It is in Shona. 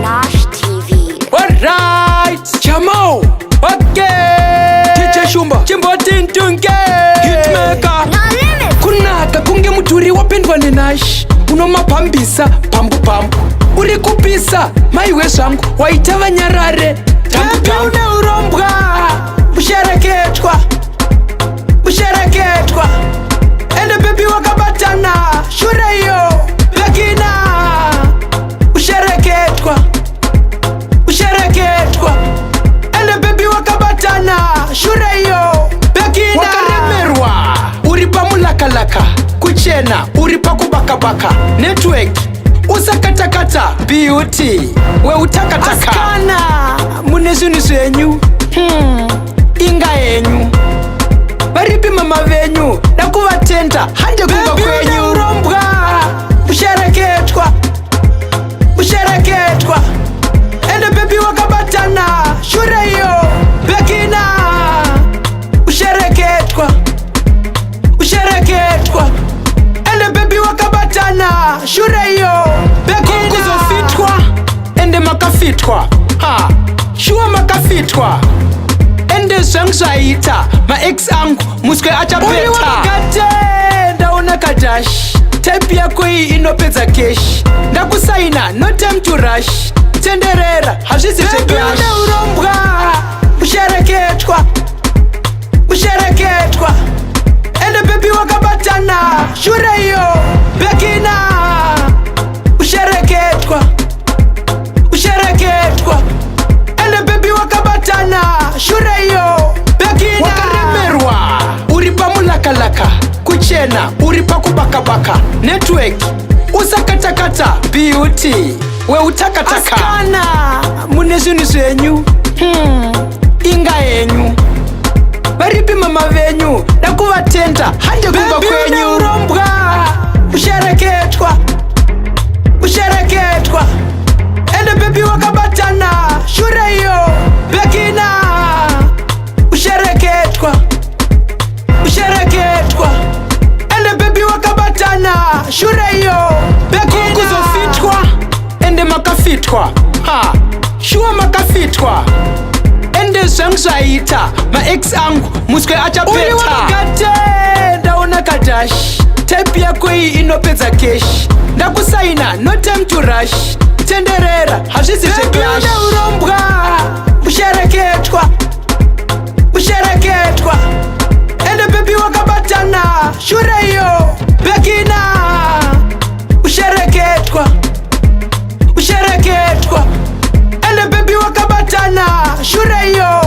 Nash TV. Alright, Chamo, okay. DJ Shumba, Chimbo Tintunge, Hitmaker, No limit. kunaka kunge muturi wapendwa ni Nash. Unomapambisa, pambu pambu uri kupisa, maiwe zvangu waita vanyarare. Tambu une urombwa, ushereketwa, ushereketwa. Ende baby wakabatana, shure yo, bekina. Ushereketwa, ushereketwa. Ende baby wakabatana, shure yo, bekina. Wakaremerwa, uripa mulakalaka, kuchena, uripa kubakabaka. Network, usakatakata, beauty, we utakataka. Askana, munezuni zenyu, inga yenyu. Baripi mama venyu, nakuvatenda, hande kuva kwenyu. Baby urombwa, ushereketwa, ushereketwa. Ende baby wakabatana, shure yo, bekina. Ushereketwa, ushereketwa. Ende baby wakabatana, shure yo, bekina. Kuzofitwa, ende makafitwa, ha, shua makafitwa. Ende zangzaita, ma ex angu, muskwe achapeta. Uri wakate, ndaona kadash. Type yako hii inopeza cash. Ndakusaina, no time to rush. Tenderera, hazisi clash. Baby une urombwa, ushereketwa, ushereketwa. Ende baby wakabatana, shure yo, bekina. Ushereketwa, ushereketwa. Ende baby wakabatana, shure yo, bekina. Wakaremerwa, uripa mulakalaka, kuchena, uripa kubakabaka. Network, usakatakata, beauty, we utakataka. Askana, munezuni zenyu, inga yenyu. Baripi mama venyu, nakuvatenda, hande kuva kwenyu. Baby une urombwa, ushereketwa, ushereketwa. Ende baby wakabatana, shure yo, bekina. Ushereketwa, ushereketwa. Ende baby wakabatana, shure yo, bekina. Kuzofitwa, ende makafitwa, ha, shua makafitwa. Ende zangzaita, ma ex angu, muskwe achapeta. Uri wakate, ndaona kadash. Type yako hii inopeza cash. Ndakusaina, no time to rush. Tenderera, hazisi clash. Baby une urombwa, ushereketwa, ushereketwa. Ende baby wakabatana, shure yo, bekina. Ushereketwa, ushereketwa. Ende baby wakabatana, shure yo,